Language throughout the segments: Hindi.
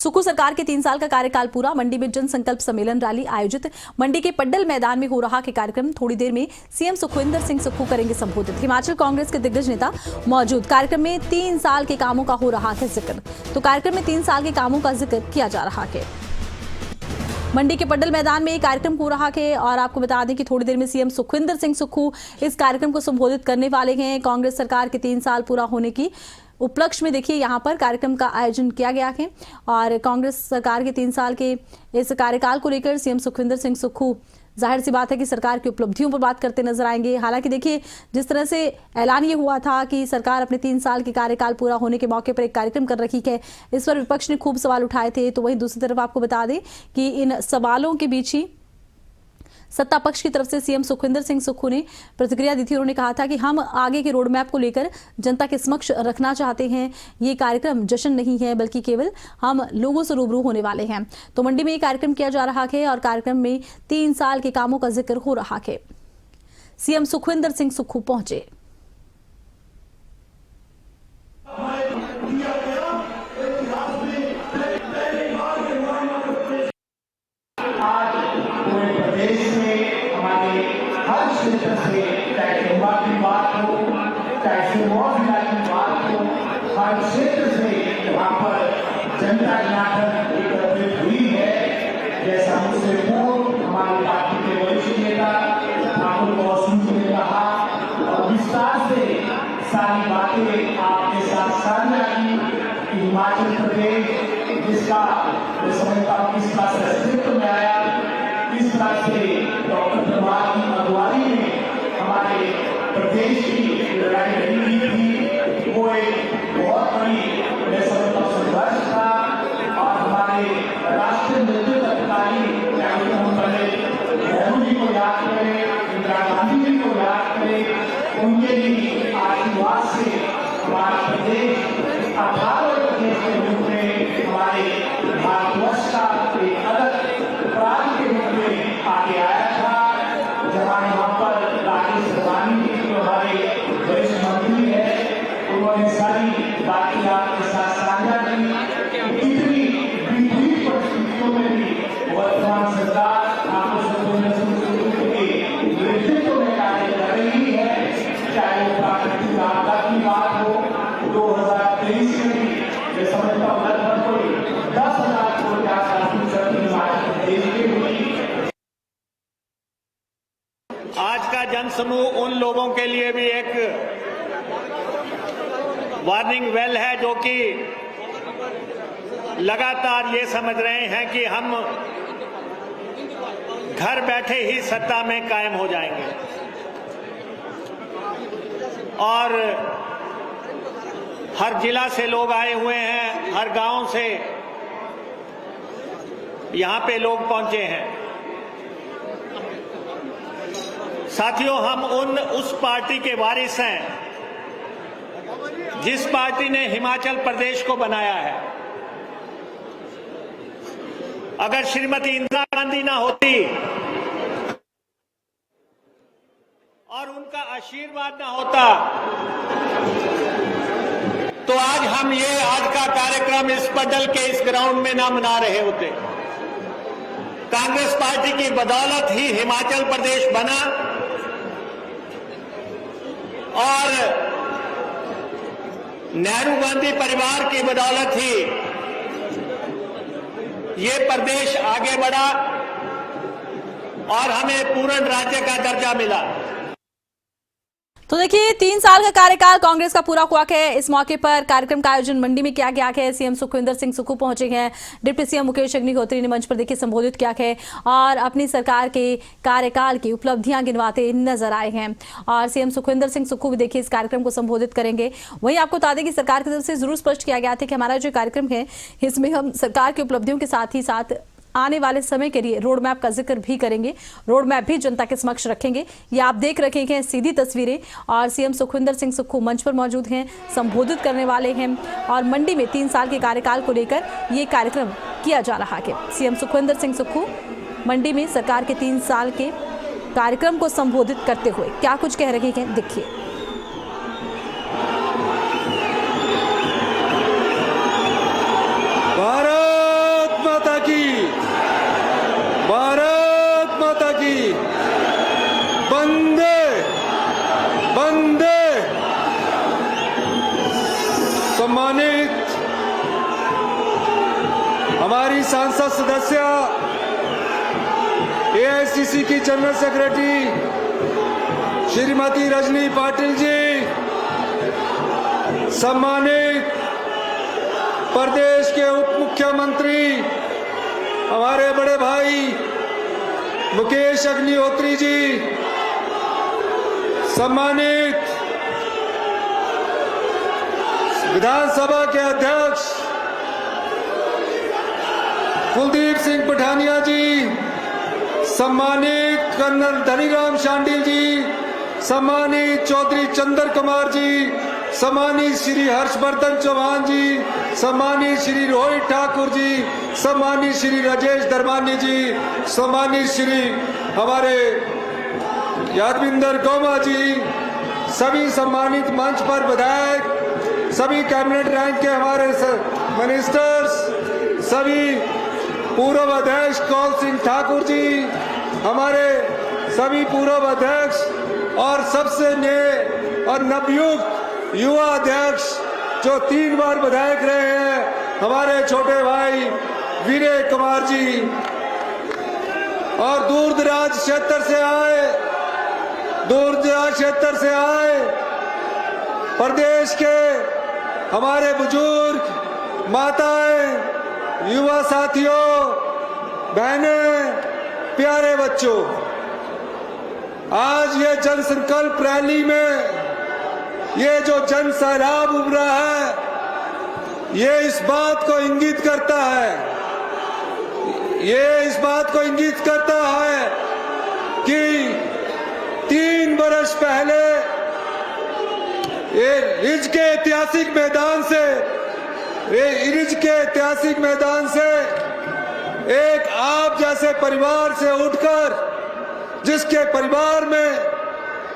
सुक्खू सरकार के 3 साल का कार्यकाल पूरा। मंडी में जन संकल्प सम्मेलन रैली आयोजित। मंडी के पड्डल मैदान में हो रहा के कार्यक्रम। थोड़ी देर में सीएम सुखविंदर सिंह सुक्खू करेंगे संबोधित। हिमाचल कांग्रेस के दिग्गज नेता मौजूद। कार्यक्रम में 3 साल के कामों का हो रहा है जिक्र। तो कार्यक्रम में 3 साल के कामों का जिक्र किया जा रहा है। मंडी के पड्डल मैदान में कार्यक्रम हो रहा है और आपको बता दें कि थोड़ी देर में सीएम सुखविंदर सिंह सुक्खू इस कार्यक्रम को संबोधित करने वाले हैं। कांग्रेस सरकार के 3 साल पूरा होने की उपलक्ष्य में देखिए यहाँ पर कार्यक्रम का आयोजन किया गया है और कांग्रेस सरकार के 3 साल के इस कार्यकाल को लेकर सीएम सुखविंदर सिंह सुक्खू जाहिर सी बात है कि सरकार की उपलब्धियों पर बात करते नजर आएंगे। हालांकि देखिए जिस तरह से ऐलान ये हुआ था कि सरकार अपने 3 साल के कार्यकाल पूरा होने के मौके पर एक कार्यक्रम कर रही है, इस पर विपक्ष ने खूब सवाल उठाए थे। तो वहीं दूसरी तरफ आपको बता दें कि इन सवालों के बीच ही सत्ता पक्ष की तरफ से सीएम सुखविंदर सिंह सुक्खू ने प्रतिक्रिया दी थी। उन्होंने कहा था कि हम आगे के रोड मैप को लेकर जनता के समक्ष रखना चाहते हैं। ये कार्यक्रम जश्न नहीं है बल्कि केवल हम लोगों से रूबरू होने वाले हैं। तो मंडी में ये कार्यक्रम किया जा रहा है और कार्यक्रम में 3 साल के कामों का जिक्र हो रहा है। सीएम सुखविंदर सिंह सुक्खू पहुंचे। जनता जनार्दन एकत्रित हुई है। जैसा मुझसे पूर्व हमारी पार्टी के वरिष्ठ नेता ठाकुर गौसिंह जी ने कहा और विस्तार से सारी बातें आपके साथ साझा की कि हिमाचल प्रदेश जिसका मैं समझता हूँ किस तरह से अस्तित्व में आया, किस तरह से डॉक्टर प्रभात की अगुवाई में हमारे प्रदेश की लड़ाई लड़ी थी, वो एक बहुत बड़ी मैं समझता हूँ संघर्ष था। और हमारे राष्ट्रीय नेतृत्व अधिकारी नेहरू जी को याद करें, इंदिरा गांधी जी को याद करें, उनके भी आशीर्वाद से हमारा प्रदेश 18 प्रदेश के रूप में हमारे भारतवर्ष का एक अलग प्रांत के रूप में आगे आया था। जहाँ यहाँ पर राकेश सवानी जी जो हमारे वरिष्ठ मंत्री है, उन्होंने सारी बातें आपके साथ साझा की। इतनी विपरीत परिस्थितियों में भी वर्तमान सरकार आपको सुखविंदर सिंह सुक्खू के नेतृत्व में कार्य कर रही है। चाहे वो प्राकृतिक आपदा की बात हो, 2023 में भी मैं समझता हूँ लगभग कोई 10,000 करोड़ के आसपास की क्षति हिमाचल प्रदेश की हुई। आज का जनसमूह उन लोगों के लिए भी एक वार्निंग बेल है जो कि लगातार ये समझ रहे हैं कि हम घर बैठे ही सत्ता में कायम हो जाएंगे और हर जिला से लोग आए हुए हैं, हर गांव से यहां पे लोग पहुंचे हैं। साथियों, हम उस पार्टी के वारिस हैं जिस पार्टी ने हिमाचल प्रदेश को बनाया है। अगर श्रीमती इंदिरा गांधी ना होती और उनका आशीर्वाद ना होता तो आज का कार्यक्रम इस पड्डल के इस ग्राउंड में ना मना रहे होते। कांग्रेस पार्टी की बदौलत ही हिमाचल प्रदेश बना और नेहरू गांधी परिवार की बदौलत ही ये प्रदेश आगे बढ़ा और हमें पूर्ण राज्य का दर्जा मिला। तो देखिए 3 साल का कार्यकाल कांग्रेस का पूरा हुआ है। इस मौके पर कार्यक्रम का आयोजन मंडी में किया गया है। सीएम सुखविंदर सिंह सुक्खू पहुंचे हैं। डिप्टी सीएम मुकेश अग्निहोत्री ने मंच पर देखिए संबोधित किया है और अपनी सरकार के कार्यकाल की उपलब्धियां गिनवाते नजर आए हैं और सीएम सुखविंदर सिंह सुक्खू भी देखिए इस कार्यक्रम को संबोधित करेंगे। वहीं आपको बता दें कि सरकार की तरफ से जरूर स्पष्ट किया गया था कि हमारा जो कार्यक्रम है इसमें हम सरकार की उपलब्धियों के साथ ही साथ आने वाले समय के लिए रोड मैप का जिक्र भी करेंगे, रोड मैप भी जनता के समक्ष रखेंगे। ये आप देख रहे हैं सीधी तस्वीरें और सीएम सुखविंदर सिंह सुक्खू मंच पर मौजूद हैं, संबोधित करने वाले हैं और मंडी में 3 साल के कार्यकाल को लेकर ये कार्यक्रम किया जा रहा है। सीएम सुखविंदर सिंह सुक्खू मंडी में सरकार के 3 साल के कार्यक्रम को संबोधित करते हुए क्या कुछ कह रहे हैं, देखिए। भारत हमारी सांसद सदस्य, एआईसीसी की जनरल सेक्रेटरी श्रीमती रजनी पाटिल जी, सम्मानित प्रदेश के उप मुख्यमंत्री हमारे बड़े भाई मुकेश अग्निहोत्री जी, सम्मानित विधानसभा के अध्यक्ष कुलदीप सिंह पठानिया जी, सम्मानित कर्नल धनीराम शांडिल जी, सम्मानित चौधरी चंद्र कुमार जी, सम्मानित श्री हर्षवर्धन चौहान जी, सम्मानित श्री रोहित ठाकुर जी, सम्मानित श्री राजेश धर्मानी जी, सम्मानित श्री हमारे यादविंदर गौमा जी, सभी सम्मानित मंच पर विधायक, सभी कैबिनेट रैंक के हमारे मिनिस्टर्स, सभी पूर्व अध्यक्ष कौल सिंह ठाकुर जी, हमारे सभी पूर्व अध्यक्ष और सबसे नए और नवयुक्त युवा अध्यक्ष जो 3 बार विधायक रहे हैं, हमारे छोटे भाई विनय कुमार जी, और दूर दराज क्षेत्र से आए प्रदेश के हमारे बुजुर्ग, माताएं, युवा साथियों, बहनें, प्यारे बच्चों, आज ये जन संकल्प रैली में ये जो जन सैलाब उमड़ा है, ये इस बात को इंगित करता है कि 3 बरस पहले ये रिज के ऐतिहासिक मैदान से एक आप जैसे परिवार से उठकर, जिसके परिवार में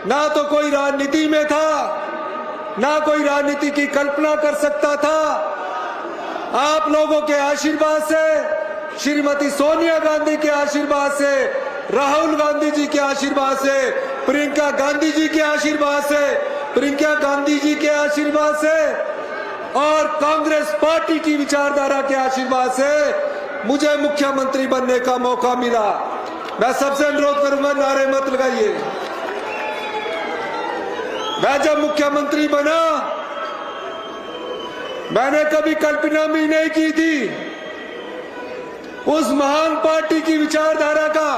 ना तो कोई राजनीति में था, ना कोई राजनीति की कल्पना कर सकता था, आप लोगों के आशीर्वाद से, श्रीमती सोनिया गांधी के आशीर्वाद से, राहुल गांधी जी के आशीर्वाद से, प्रियंका गांधी जी के आशीर्वाद से और कांग्रेस पार्टी की विचारधारा के आशीर्वाद से मुझे मुख्यमंत्री बनने का मौका मिला। मैं सबसे अनुरोध करूंगा, नारे मत लगाइए। मैं जब मुख्यमंत्री बना, मैंने कभी कल्पना भी नहीं की थी उस महान पार्टी की विचारधारा का,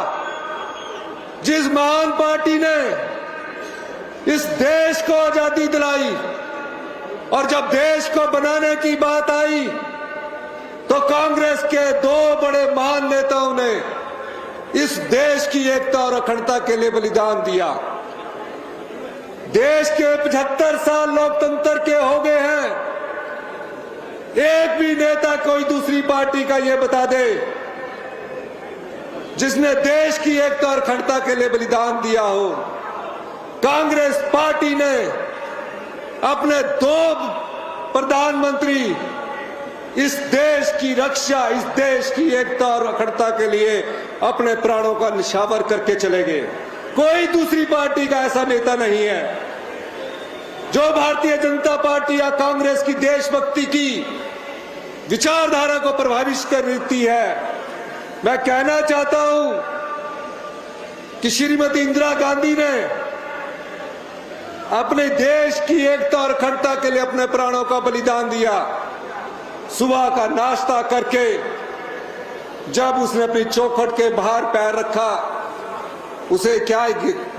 जिस महान पार्टी ने इस देश को आजादी दिलाई। और जब देश को बनाने की बात आई तो कांग्रेस के 2 बड़े महान नेताओं ने इस देश की एकता और अखंडता के लिए बलिदान दिया। देश के 75 साल लोकतंत्र के हो गए हैं, एक भी नेता कोई दूसरी पार्टी का ये बता दे जिसने देश की एकता और अखंडता के लिए बलिदान दिया हो। कांग्रेस पार्टी ने अपने 2 प्रधानमंत्री इस देश की रक्षा, इस देश की एकता और अखंडता के लिए अपने प्राणों का निछावर करके चले गए। कोई दूसरी पार्टी का ऐसा नेता नहीं है जो भारतीय जनता पार्टी या कांग्रेस की देशभक्ति की विचारधारा को प्रभावित करती है। मैं कहना चाहता हूं कि श्रीमती इंदिरा गांधी ने अपने देश की एकता और अखंडता के लिए अपने प्राणों का बलिदान दिया। सुबह का नाश्ता करके जब उसने अपनी चौखट के बाहर पैर रखा, उसे क्या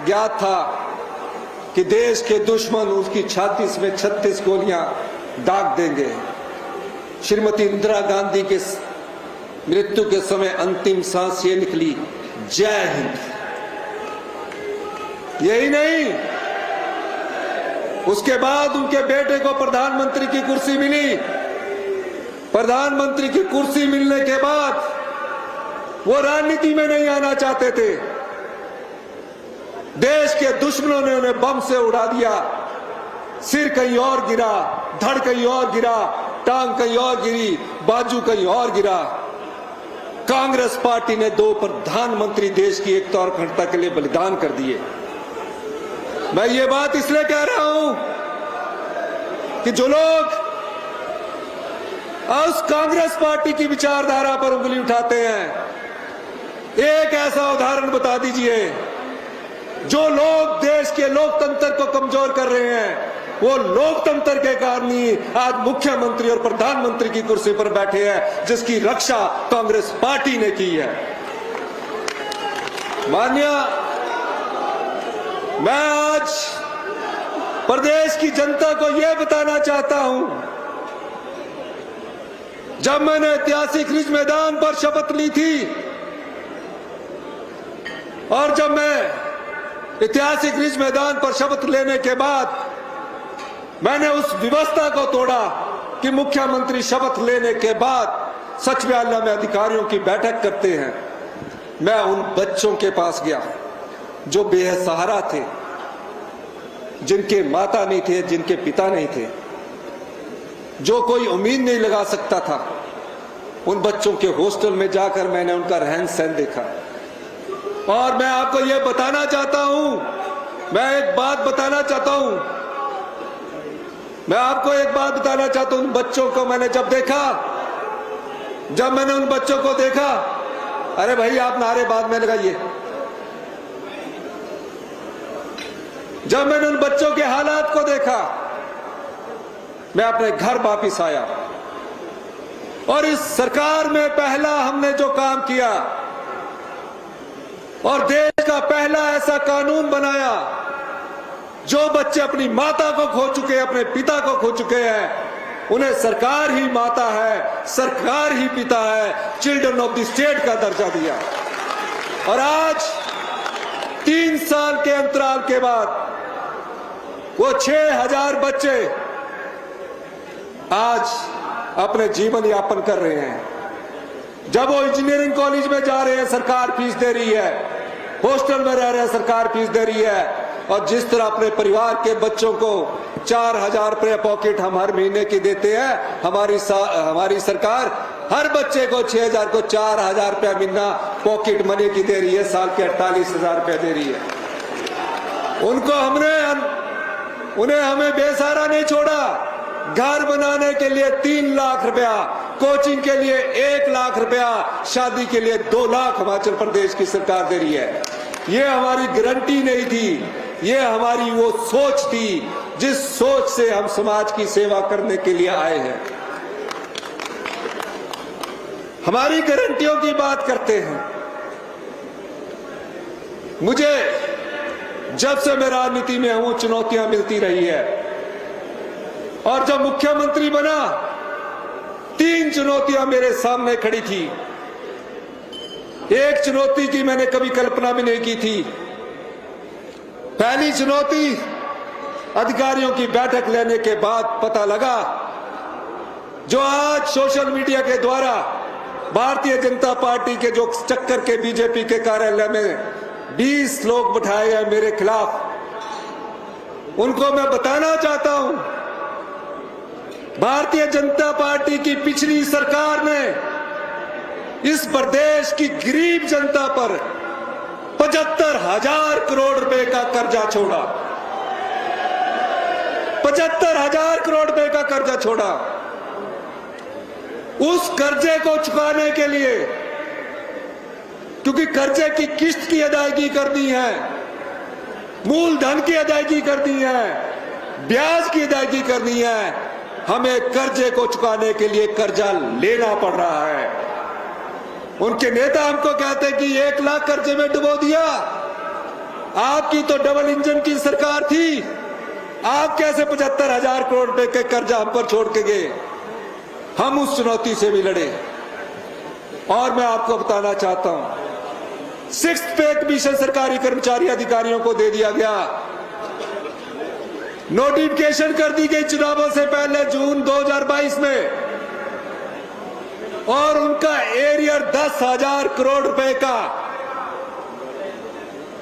ज्ञात था कि देश के दुश्मन उसकी छाती में 36 गोलियां दाग देंगे। श्रीमती इंदिरा गांधी के मृत्यु के समय अंतिम सांस ये निकली, जय हिंद। यही नहीं, उसके बाद उनके बेटे को प्रधानमंत्री की कुर्सी मिली। प्रधानमंत्री की कुर्सी मिलने के बाद वो राजनीति में नहीं आना चाहते थे। देश के दुश्मनों ने उन्हें बम से उड़ा दिया। सिर कहीं और गिरा, धड़ कहीं और गिरा, टांग कहीं और गिरी, बाजू कहीं और गिरा। कांग्रेस पार्टी ने 2 प्रधानमंत्री देश की एकता और अखंडता के लिए बलिदान कर दिए। मैं ये बात इसलिए कह रहा हूं कि जो लोग उस कांग्रेस पार्टी की विचारधारा पर उंगली उठाते हैं। एक ऐसा उदाहरण बता दीजिए जो लोग देश के लोकतंत्र को कमजोर कर रहे हैं, वो लोकतंत्र के कारण ही आज मुख्यमंत्री और प्रधानमंत्री की कुर्सी पर बैठे हैं, जिसकी रक्षा कांग्रेस पार्टी ने की है। माननीय, मैं आज प्रदेश की जनता को यह बताना चाहता हूं, जब मैंने ऐतिहासिक रिज मैदान पर शपथ ली थी और जब मैं ऐतिहासिक रिज मैदान पर शपथ लेने के बाद मैंने उस व्यवस्था को तोड़ा कि मुख्यमंत्री शपथ लेने के बाद सचिवालय में अधिकारियों की बैठक करते हैं। मैं उन बच्चों के पास गया जो बेसहारा थे, जिनके माता नहीं थे, जिनके पिता नहीं थे, जो कोई उम्मीद नहीं लगा सकता था। उन बच्चों के हॉस्टल में जाकर मैंने उनका रहन सहन देखा और मैं आपको यह बताना चाहता हूं, मैं एक बात बताना चाहता हूं, मैं आपको एक बात बताना चाहता हूं। उन बच्चों को मैंने जब मैंने उन बच्चों को देखा, अरे भाई आप नारे बाद में लगाइए, जब मैंने उन बच्चों के हालात को देखा, मैं अपने घर वापिस आया और इस सरकार में पहला हमने जो काम किया और देश का पहला ऐसा कानून बनाया, जो बच्चे अपनी माता को खो चुके हैं, अपने पिता को खो चुके हैं, उन्हें सरकार ही माता है, सरकार ही पिता है, चिल्ड्रन ऑफ द स्टेट का दर्जा दिया। और आज 3 साल के अंतराल के बाद वो 6000 बच्चे आज अपने जीवन यापन कर रहे हैं। जब वो इंजीनियरिंग कॉलेज में जा रहे हैं, सरकार फीस दे रही है, हॉस्टल में रह रहे हैं, सरकार फीस दे रही है। और जिस तरह अपने परिवार के बच्चों को 4000 रुपये पॉकेट हम हर महीने की देते हैं, हमारी सरकार हर बच्चे को 6000 को 4000 रुपया महीना पॉकेट मनी की दे रही है, साल के 48,000 रुपया दे रही है। उन्हें हमें बेसहारा नहीं छोड़ा। घर बनाने के लिए 3 लाख रुपया, कोचिंग के लिए 1 लाख रुपया, शादी के लिए 2 लाख हिमाचल प्रदेश की सरकार दे रही है। ये हमारी गारंटी नहीं थी, ये हमारी वो सोच थी जिस सोच से हम समाज की सेवा करने के लिए आए हैं। हमारी गारंटियों की बात करते हैं। मुझे जब से मैं राजनीति में हूं, चुनौतियां मिलती रही है और जब मुख्यमंत्री बना 3 चुनौतियां मेरे सामने खड़ी थी। एक चुनौती की मैंने कभी कल्पना भी नहीं की थी। पहली चुनौती, अधिकारियों की बैठक लेने के बाद पता लगा, जो आज सोशल मीडिया के द्वारा भारतीय जनता पार्टी के जो चक्कर के बीजेपी के कार्यालय में 20 लोग बिठाए हैं मेरे खिलाफ, उनको मैं बताना चाहता हूं, भारतीय जनता पार्टी की पिछली सरकार ने इस प्रदेश की गरीब जनता पर 75,000 करोड़ रुपए का कर्जा छोड़ा। 75,000 करोड़ रुपए का कर्जा छोड़ा। उस कर्जे को चुकाने के लिए, क्योंकि कर्जे की किस्त की अदायगी करनी है, मूलधन की अदायगी करनी है, ब्याज की अदायगी करनी है, हमें कर्जे को चुकाने के लिए कर्जा लेना पड़ रहा है। उनके नेता हमको कहते हैं कि 1 लाख कर्जे में डुबो दिया। आपकी तो डबल इंजन की सरकार थी, आप कैसे 75,000 करोड़ रुपए के कर्जा हम पर छोड़ के गए। हम उस चुनौती से भी लड़े और मैं आपको बताना चाहता हूं, 6th पे कमीशन सरकारी कर्मचारी अधिकारियों को दे दिया गया। नोटिफिकेशन कर दी गई चुनावों से पहले जून 2022 में और उनका एरियर 10,000 करोड़ रुपए का,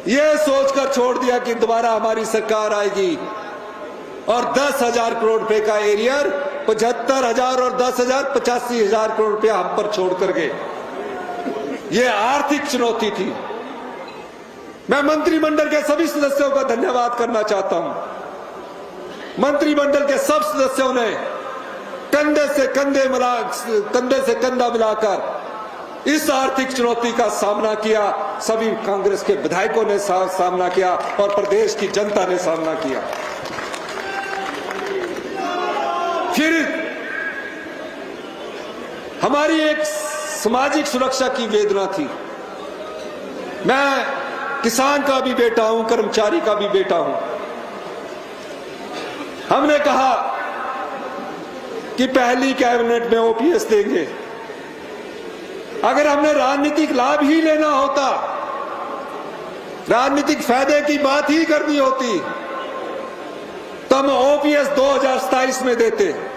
यह सोचकर छोड़ दिया कि दोबारा हमारी सरकार आएगी और 10,000 करोड़ रुपए का एरियर 75,000 और 10,000 85,000 करोड़ रुपया हम पर छोड़ कर गए। यह आर्थिक चुनौती थी। मैं मंत्रिमंडल के सभी सदस्यों का धन्यवाद करना चाहता हूं। मंत्रिमंडल के सब सदस्यों ने कंधे से कंधा मिलाकर इस आर्थिक चुनौती का सामना किया। सभी कांग्रेस के विधायकों ने सामना किया और प्रदेश की जनता ने सामना किया। फिर हमारी एक सामाजिक सुरक्षा की वेदना थी। मैं किसान का भी बेटा हूं, कर्मचारी का भी बेटा हूं। हमने कहा कि पहली कैबिनेट में ओपीएस देंगे। अगर हमने राजनीतिक लाभ ही लेना होता, राजनीतिक फायदे की बात ही करनी होती, तो हम ओपीएस 2027 में देते।